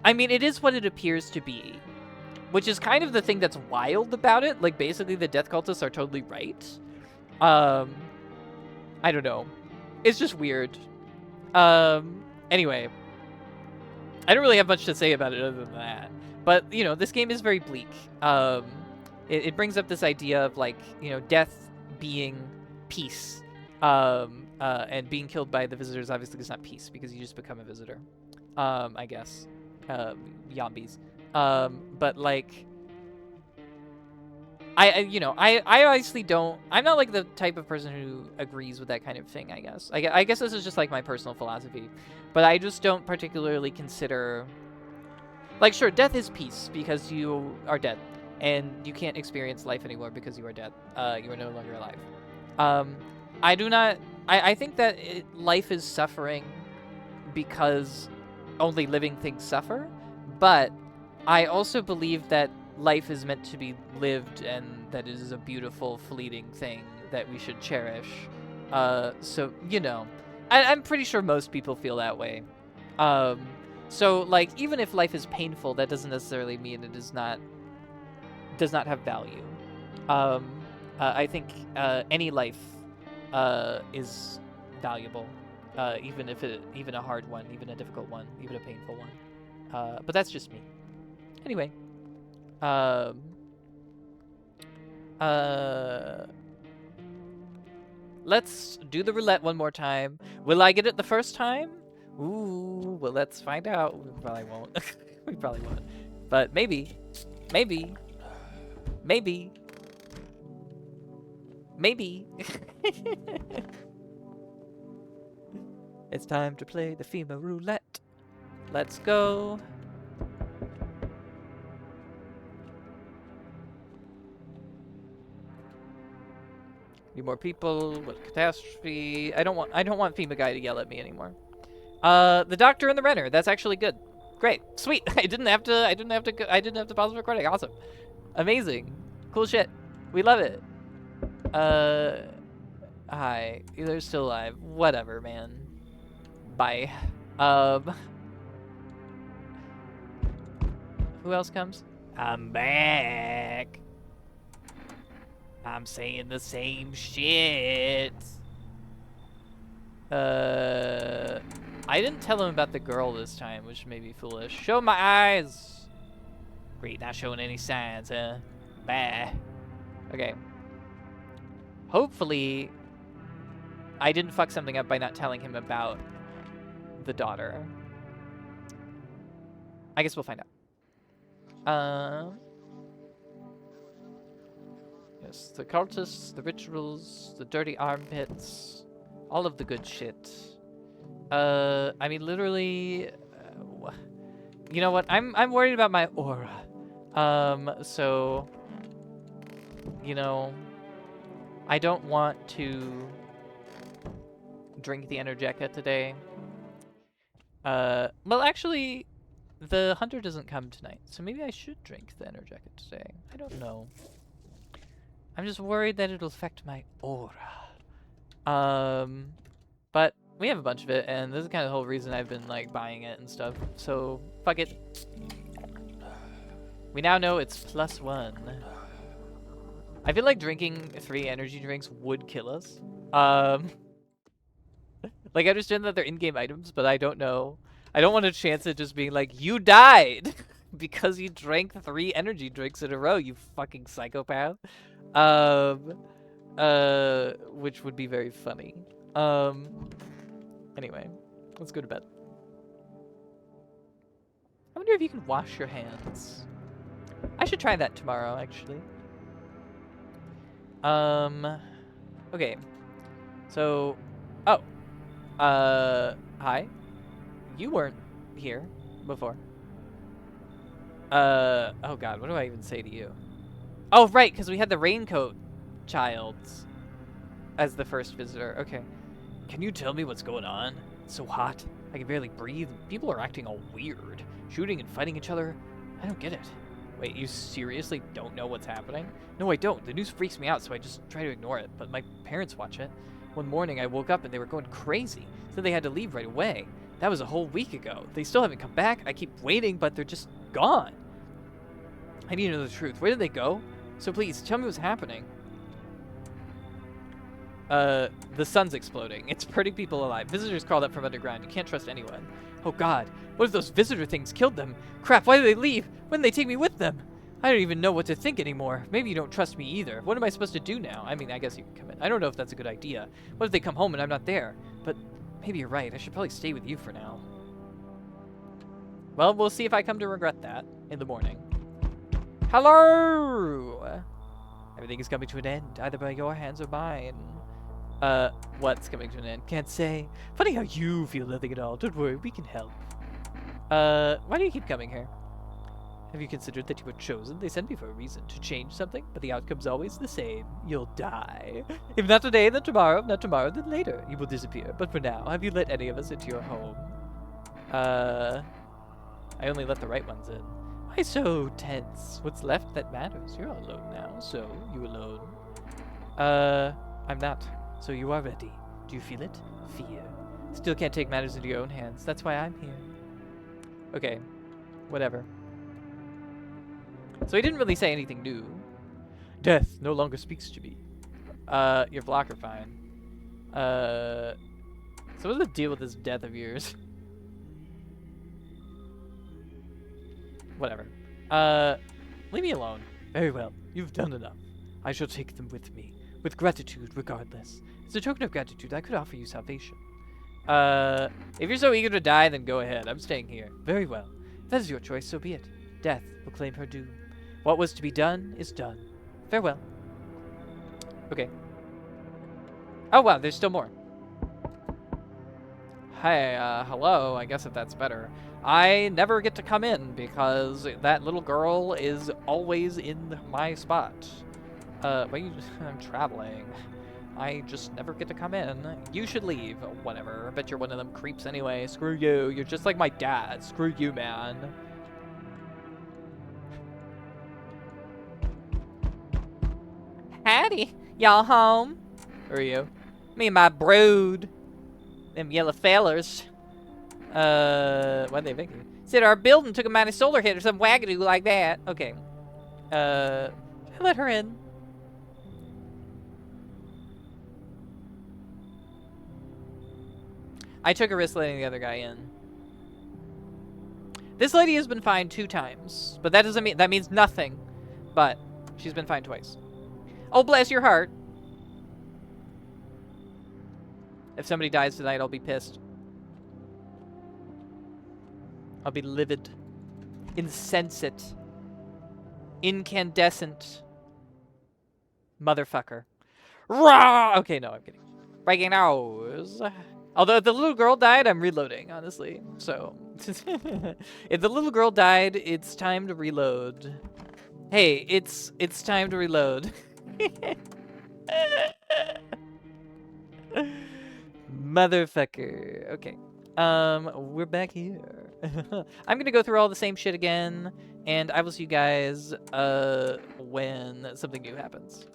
I mean, it is what it appears to be, which is kind of the thing that's wild about it. Like, basically, the death cultists are totally right. I don't know. It's just weird. Anyway, I don't really have much to say about it other than that. But, you know, this game is very bleak. It brings up this idea of, like, you know, death being peace. And being killed by the visitors obviously is not peace, because you just become a visitor. I guess. Yombies. But, like, I honestly don't. I'm not like the type of person who agrees with that kind of thing. I guess. I guess this is just like my personal philosophy, but I just don't particularly consider. Like, sure, death is peace because you are dead, and you can't experience life anymore because you are dead. You are no longer alive. I do not. I think that life is suffering because only living things suffer, but I also believe that life is meant to be lived and that it is a beautiful, fleeting thing that we should cherish. So, I'm pretty sure most people feel that way. So, like, even if life is painful, that doesn't necessarily mean it does not have value. I think any life is valuable, even a hard one, even a difficult one, even a painful one. But that's just me. Anyway, let's do the roulette one more time. Will I get it the first time? Ooh, well, let's find out. We probably won't. We probably won't. But maybe. Maybe. Maybe. Maybe. It's time to play the FEMA roulette. Let's go. Need more people. What catastrophe? I don't want FEMA guy to yell at me anymore. The doctor and the Renner. That's actually good. Great. Sweet. I didn't have to pause the recording. Awesome. Amazing. Cool shit. We love it. Hi. They're still alive. Whatever, man. Bye. Who else comes? I'm back. I'm saying the same shit. I didn't tell him about the girl this time, which may be foolish. Show my eyes. Great, not showing any signs, huh? Bah. Okay. Hopefully, I didn't fuck something up by not telling him about the daughter. I guess we'll find out. Yes, the cultists, the rituals, the dirty armpits, all of the good shit. I mean, literally, you know what? I'm worried about my aura. So, I don't want to drink the Energeca today. Well, actually, the hunter doesn't come tonight, so maybe I should drink the Energeca today. I don't know. I'm just worried that it'll affect my aura. But we have a bunch of it, and this is kind of the whole reason I've been, like, buying it and stuff. So, fuck it. We now know it's +1. I feel like drinking 3 energy drinks would kill us. Like, I understand that they're in-game items, but I don't know. I don't want to chance it just being like, you died because you drank 3 energy drinks in a row, you fucking psychopath. Which would be very funny. Anyway, let's go to bed. I wonder if you can wash your hands. I should try that tomorrow, actually. Okay. So, hi. You weren't here before. Oh god, what do I even say to you? Oh, right, because we had the raincoat child as the first visitor. Okay. Can you tell me what's going on? It's so hot. I can barely breathe. People are acting all weird. Shooting and fighting each other. I don't get it. Wait, you seriously don't know what's happening? No, I don't. The news freaks me out, so I just try to ignore it. But my parents watch it. One morning, I woke up and they were going crazy. Said they had to leave right away. That was a whole week ago. They still haven't come back. I keep waiting, but they're just gone. I need to know the truth. Where did they go? So please, tell me what's happening. The sun's exploding. It's hurting people alive. Visitors crawled up from underground. You can't trust anyone. Oh god, what if those visitor things killed them? Crap, why did they leave? When did they take me with them? I don't even know what to think anymore. Maybe you don't trust me either. What am I supposed to do now? I mean, I guess you can come in. I don't know if that's a good idea. What if they come home and I'm not there? But maybe you're right. I should probably stay with you for now. Well, we'll see if I come to regret that in the morning. Hello! Everything is coming to an end, either by your hands or mine. What's coming to an end? Can't say. Funny how you feel nothing at all. Don't worry, we can help. Why do you keep coming here? Have you considered that you were chosen? They sent me for a reason, to change something, but the outcome's always the same. You'll die. If not today, then tomorrow. If not tomorrow, then later. You will disappear. But for now, have you let any of us into your home? I only let the right ones in. Why so tense? What's left that matters? You're all alone now, so you alone. I'm not. So you are ready. Do you feel it? Fear. Still can't take matters into your own hands. That's why I'm here. Okay. Whatever. So he didn't really say anything new. Death no longer speaks to me. Your blocker fine. So what's the deal with this death of yours? Whatever. Leave me alone. Very well. You've done enough. I shall take them with me. With gratitude, regardless. As a token of gratitude, I could offer you salvation. If you're so eager to die, then go ahead. I'm staying here. Very well. If that is your choice, so be it. Death will claim her doom. What was to be done is done. Farewell. Okay. Oh, wow, there's still more. Hey, hello. I guess if that's better. I never get to come in because that little girl is always in my spot. Wait, I'm traveling. I just never get to come in. You should leave. Whatever. I bet you're one of them creeps anyway. Screw you. You're just like my dad. Screw you, man. Howdy. Y'all home? Who are you? Me and my brood. Them yellow fellers. Why'd they make you? Said our building took a mighty solar hit or some wagadoo like that. Okay. Let her in. I took a risk letting the other guy in. This lady has been fined 2 times, but that doesn't mean, that means nothing. But she's been fined twice. Oh, bless your heart. If somebody dies tonight, I'll be pissed. I'll be livid. Insensate. Incandescent. Motherfucker. Rah! Okay, no, I'm kidding. Breaking news. Although if the little girl died, I'm reloading, honestly. So, if the little girl died, it's time to reload. Hey, it's time to reload. Motherfucker. Okay. We're back here. I'm gonna go through all the same shit again, and I will see you guys, when something new happens.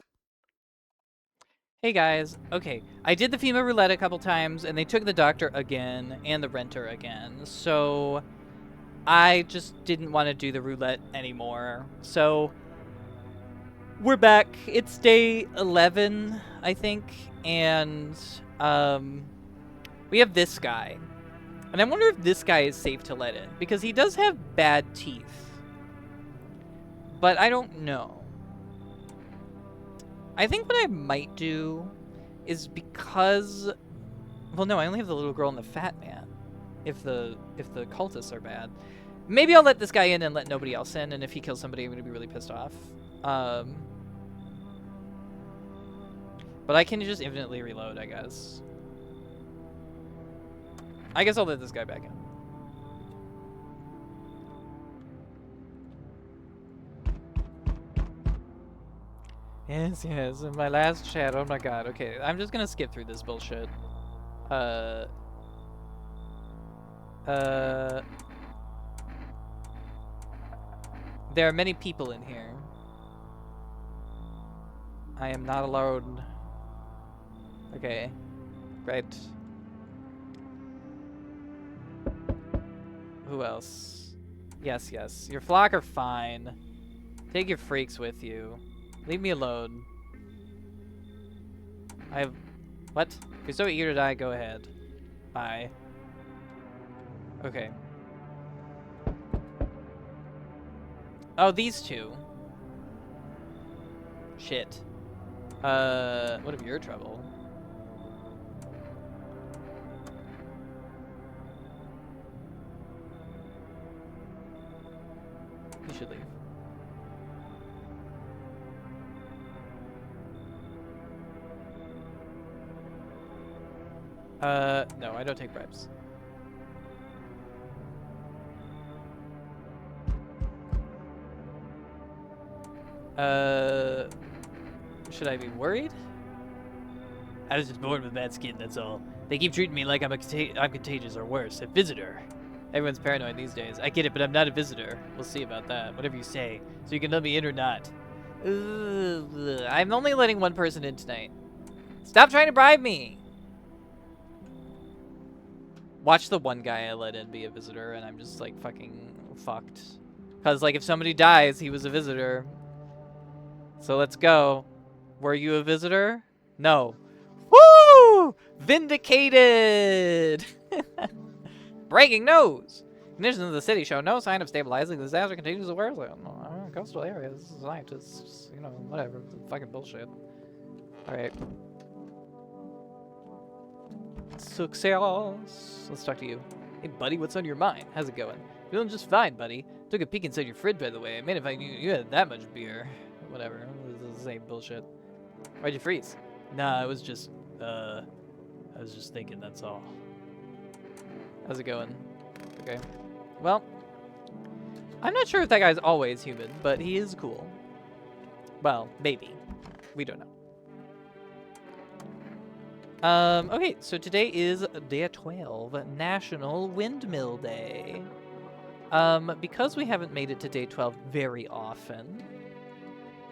Hey guys, okay, I did the FEMA roulette a couple times, and they took the doctor again, and the renter again, so I just didn't want to do the roulette anymore. So, we're back. It's day 11, I think, and, we have this guy. And I wonder if this guy is safe to let in, because he does have bad teeth. But I don't know. I think what I might do is because... Well, no, I only have the little girl and the fat man. If the cultists are bad. Maybe I'll let this guy in and let nobody else in, and if he kills somebody, I'm going to be really pissed off. But I can just infinitely reload, I guess. I guess I'll let this guy back in. Yes, yes, in my last chat, oh my god, okay, I'm just gonna skip through this bullshit. There are many people in here. I am not alone. Okay, right. Who else? Yes, yes, your flock are fine. Take your freaks with you. Leave me alone. I have... What? If you're so eager to die, go ahead. Bye. Okay. Oh, these two. Shit. What if you're trouble? You should leave. No, I don't take bribes. Should I be worried? I was just born with bad skin, that's all. They keep treating me like I'm contagious or worse, a visitor. Everyone's paranoid these days. I get it, but I'm not a visitor. We'll see about that. Whatever you say. So you can let me in or not. I'm only letting one person in tonight. Stop trying to bribe me! Watch the one guy I let in be a visitor, and I'm just, like, fucking fucked. Because, like, if somebody dies, he was a visitor. So let's go. Were you a visitor? No. Woo! Vindicated! Breaking news! Conditions in the city show no sign of stabilizing. The disaster continues to worsen. Coastal areas, scientists, you know, whatever. Fucking bullshit. Alright. Success. Let's talk to you. Hey, buddy, what's on your mind? How's it going? Feeling just fine, buddy. Took a peek inside your fridge, by the way. Man, if I knew you had that much beer. Whatever. This is the same bullshit. Why'd you freeze? Nah, I was just thinking, that's all. How's it going? Okay. Well, I'm not sure if that guy's always human, but he is cool. Well, maybe. We don't know. Okay, so today is day 12, National Windmill Day. Because we haven't made it to day 12 very often,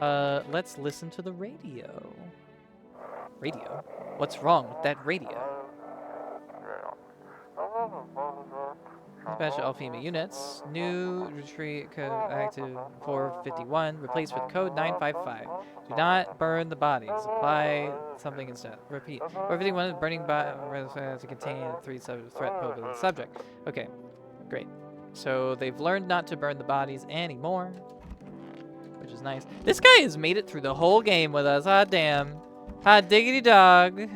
let's listen to the radio. Radio? What's wrong with that radio? Dispatch all female units. New retreat code active 451. Replaced with code 955. Do not burn the bodies. Apply something instead. Repeat. 451 is burning to contain 3 threat pose to the subject. Okay, great. So they've learned not to burn the bodies anymore, which is nice. This guy has made it through the whole game with us. Hot damn. Hot diggity dog.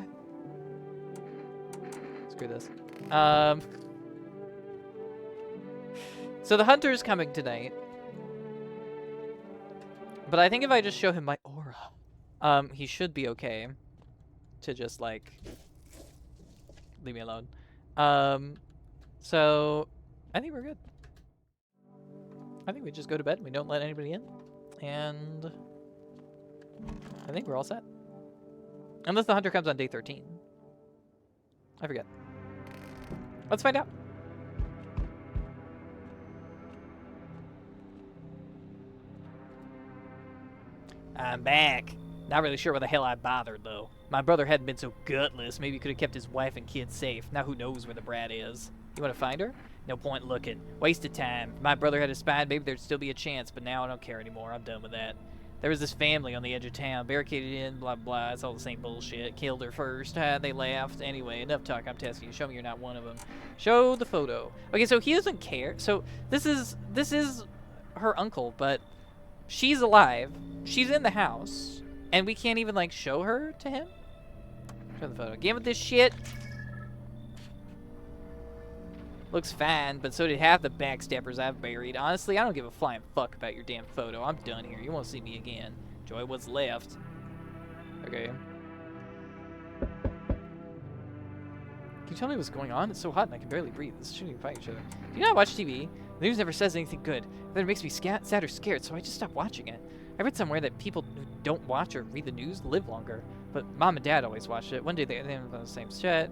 Screw this. So the hunter's coming tonight. But I think if I just show him my aura, he should be okay to just, like, leave me alone. So I think we're good. I think we just go to bed and we don't let anybody in. And I think we're all set. Unless the hunter comes on day 13. I forget. Let's find out. I'm back. Not really sure why the hell I bothered, though. My brother hadn't been so gutless. Maybe he could have kept his wife and kids safe. Now who knows where the brat is. You want to find her? No point looking. Waste of time. If my brother had a spine, maybe there'd still be a chance, but now I don't care anymore. I'm done with that. There was this family on the edge of town, barricaded in, blah, blah. It's all the same bullshit. Killed her first. They laughed. Anyway, enough talk. I'm testing you. Show me you're not one of them. Show the photo. Okay, so he doesn't care. So this is her uncle, but she's alive. She's in the house, and we can't even, like, show her to him? Show the photo. Again with this shit. Looks fine, but so did half the backstabbers I've buried. Honestly, I don't give a flying fuck about your damn photo. I'm done here. You won't see me again. Enjoy what's left. Okay. Can you tell me what's going on? It's so hot and I can barely breathe. This shouldn't even fight each other. Do you not watch TV? The news never says anything good. Then it makes me sad or scared, so I just stopped watching it. I read somewhere that people who don't watch or read the news live longer. But Mom and Dad always watched it. One day they have the same shit.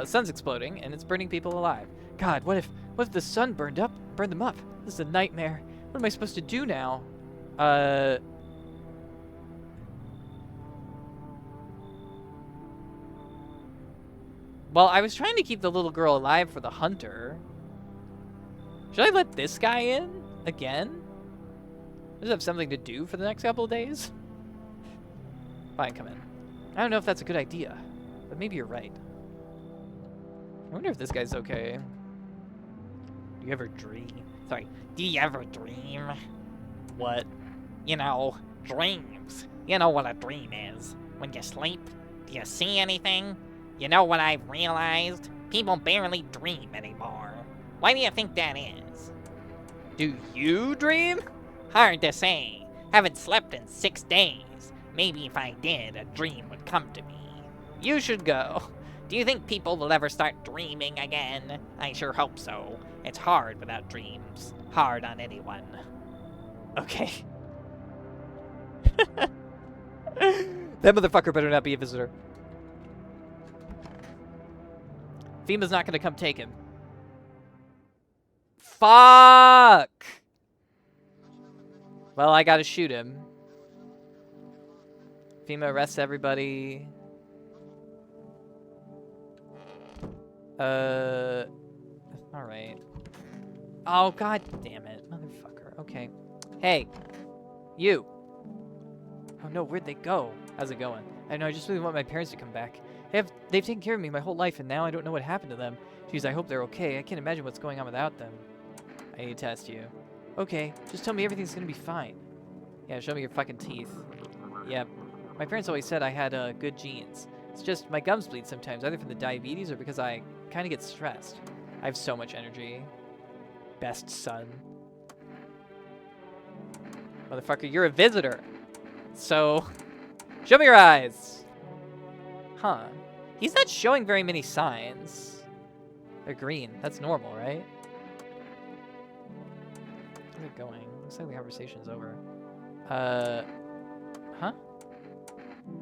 Sun's exploding and it's burning people alive. God, what if the sun burned them up? This is a nightmare. What am I supposed to do now? Well, I was trying to keep the little girl alive for the hunter. Should I let this guy in again? Does have something to do for the next couple of days? Fine, come in. I don't know if that's a good idea, but maybe you're right. I wonder if this guy's okay. Do you ever dream? Sorry, do you ever dream? What? You know, dreams. You know what a dream is. When you sleep, do you see anything? You know what I've realized? People barely dream anymore. Why do you think that is? Do you dream? Hard to say. Haven't slept in 6 days. Maybe if I did, a dream would come to me. You should go. Do you think people will ever start dreaming again? I sure hope so. It's hard without dreams. Hard on anyone. Okay. That motherfucker better not be a visitor. FEMA's not gonna come take him. Fuck! Well, I gotta shoot him. FEMA arrests everybody. Alright. Oh, god damn it. Motherfucker. Okay. Hey. You. Oh no, where'd they go? How's it going? I know, I just really want my parents to come back. They've taken care of me my whole life, and now I don't know what happened to them. Jeez, I hope they're okay. I can't imagine what's going on without them. I need to test you. Okay, just tell me everything's gonna be fine. Yeah, show me your fucking teeth. Yep. My parents always said I had good genes. It's just my gums bleed sometimes, either from the diabetes or because I kind of get stressed. I have so much energy. Best son. Motherfucker, you're a visitor. So, show me your eyes. Huh. He's not showing very many signs. They're green. That's normal, right? Where's it going? Looks like the conversation's over. Huh?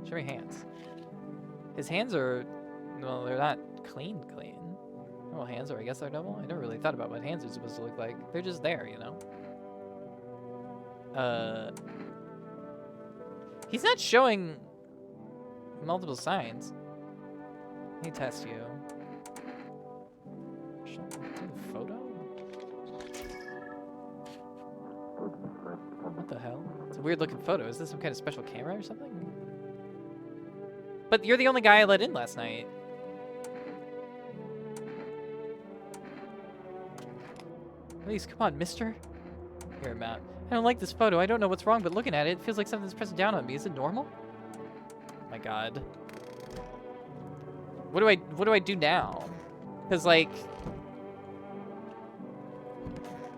Show me hands. His hands are, well, they're not clean. Normal hands, or I guess they're double. I never really thought about what hands are supposed to look like. They're just there, you know? He's not showing multiple signs. Let me test you. Should I take a photo? What the hell? It's a weird looking photo. Is this some kind of special camera or something? But you're the only guy I let in last night. Please, come on, mister. Here, Matt. I don't like this photo. I don't know what's wrong, but looking at it, it feels like something's pressing down on me. Is it normal? Oh my god. What do I do now? Because, like...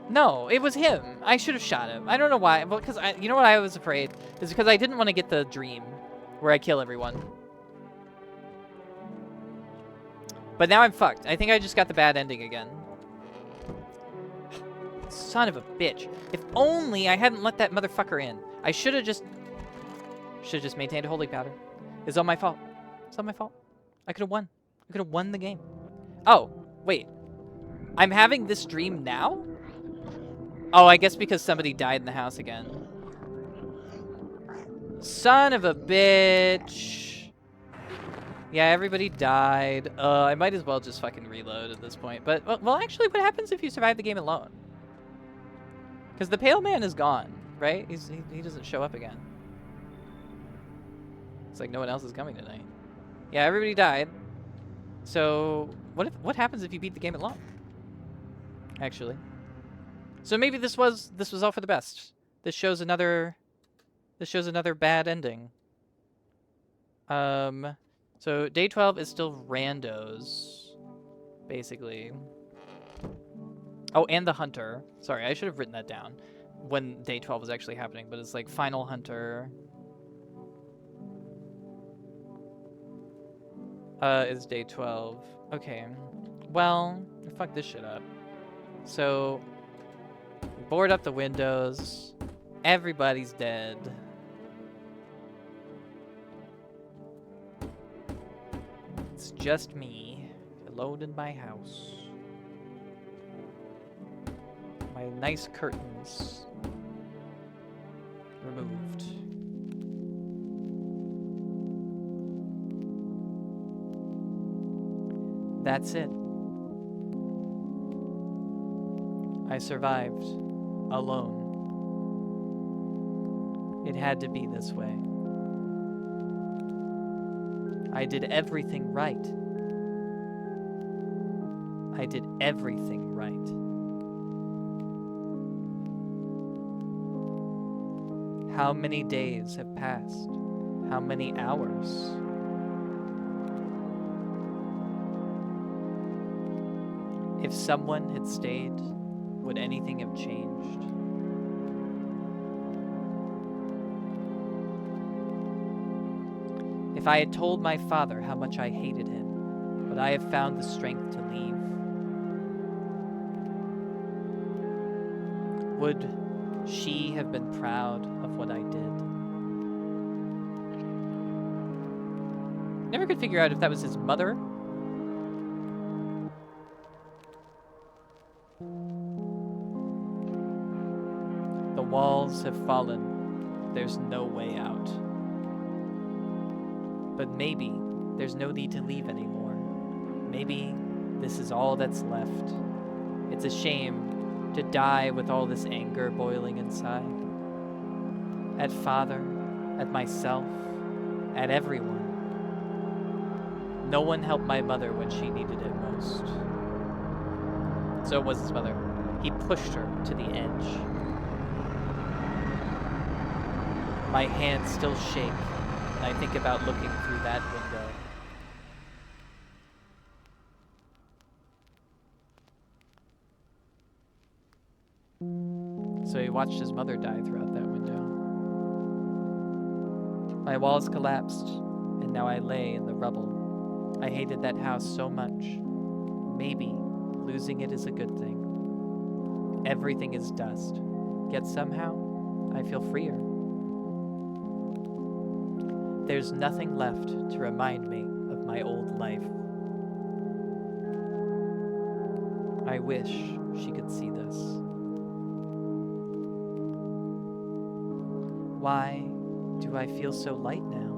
No, it was him. I should have shot him. I don't know why. Well, because you know what I was afraid? Is because I didn't want to get the dream where I kill everyone. But now I'm fucked. I think I just got the bad ending again. Son of a bitch. If only I hadn't let that motherfucker in. I should have just maintained a holy powder. It's all my fault. It's all my fault. I could have won. I could have won the game. Oh, wait. I'm having this dream now? Oh, I guess because somebody died in the house again. Son of a bitch. Yeah, everybody died. I might as well just fucking reload at this point. But, well, actually, what happens if you survive the game alone? Because the pale man is gone, right? He doesn't show up again. It's like no one else is coming tonight. Yeah, everybody died. So what happens if you beat the game alone? Actually. So maybe this was all for the best. This shows another bad ending. So day 12 is still randos, basically. Oh, and the hunter. Sorry, I should have written that down when day 12 was actually happening, but it's like final hunter. Is day 12. Okay. Well, fuck this shit up. So, board up the windows. Everybody's dead. It's just me, alone in my house. My nice curtains removed. That's it. I survived alone. It had to be this way. I did everything right. I did everything right. How many days have passed? How many hours? If someone had stayed, would anything have changed? If I had told my father how much I hated him, but I have found the strength to leave. Would she have been proud of what I did? Never could figure out if that was his mother. The walls have fallen. There's no way out. But maybe there's no need to leave anymore. Maybe this is all that's left. It's a shame to die with all this anger boiling inside. At father, at myself, at everyone. No one helped my mother when she needed it most. So it was his mother. He pushed her to the edge. My hands still shake when I think about looking through that window. So he watched his mother die throughout that window. My walls collapsed, and now I lay in the rubble. I hated that house so much. Maybe losing it is a good thing. Everything is dust, yet somehow I feel freer. There's nothing left to remind me of my old life. I wish she could see this. Why do I feel so light now?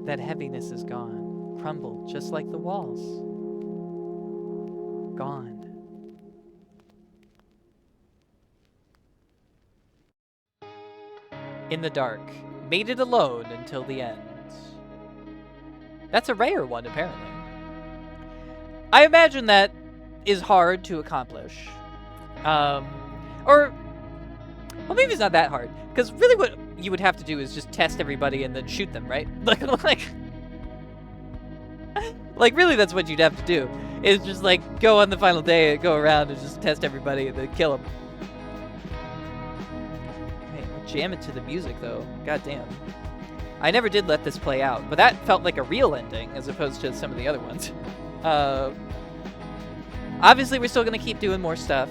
That heaviness is gone, crumbled just like the walls. Gone. In the dark, made it alone until the end. That's a rare one, apparently. I imagine that is hard to accomplish. Well, maybe it's not that hard, because really what you would have to do is just test everybody and then shoot them, right? Like really that's what you'd have to do, is just like go on the final day, go around and just test everybody and then kill them. Hey, jam it to the music though, god damn. I never did let this play out, but that felt like a real ending as opposed to some of the other ones. Obviously we're still gonna keep doing more stuff.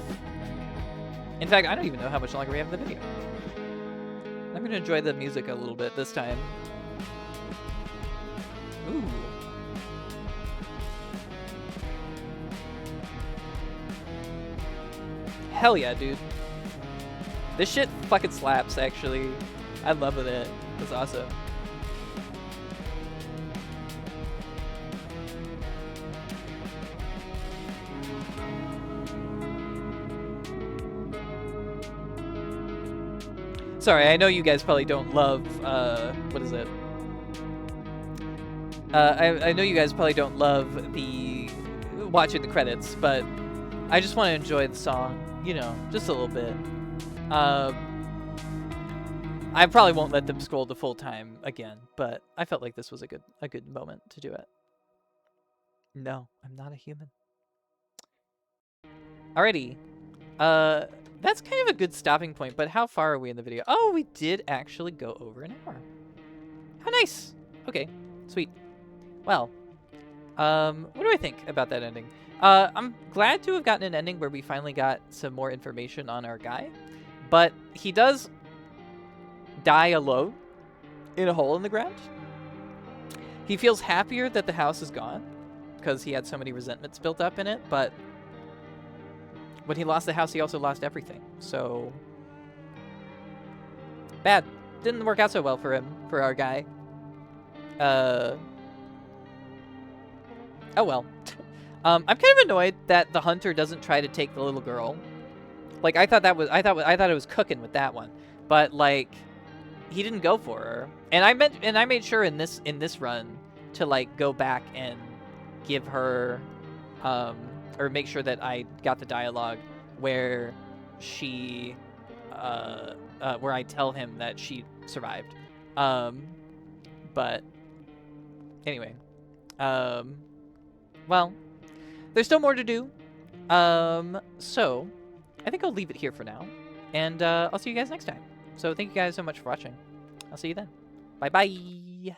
In fact, I don't even know how much longer we have in the video. I'm gonna enjoy the music a little bit this time. Ooh. Hell yeah, dude. This shit fucking slaps, actually. I love it. It's awesome. Sorry, I know you guys probably don't love, what is it? I know you guys probably don't love the watching the credits, but I just want to enjoy the song, you know, just a little bit. I probably won't let them scroll the full time again, but I felt like this was a good moment to do it. No, I'm not a human. Alrighty. That's kind of a good stopping point, but how far are we in the video? Oh, we did actually go over an hour. How nice. Okay, sweet. Well, what do I think about that ending? I'm glad to have gotten an ending where we finally got some more information on our guy, but he does die alone in a hole in the ground. He feels happier that the house is gone because he had so many resentments built up in it, but when he lost the house, he also lost everything. So bad. Didn't work out so well for him, for our guy. Oh well. I'm kind of annoyed that the hunter doesn't try to take the little girl. Like I thought it was cooking with that one, but like he didn't go for her. And I made sure in this run to like go back and give her or make sure that I got the dialogue where she where I tell him that she survived. But anyway, well, there's still more to do. So I think I'll leave it here for now, and I'll see you guys next time. So thank you guys so much for watching. I'll see you then. Bye-bye.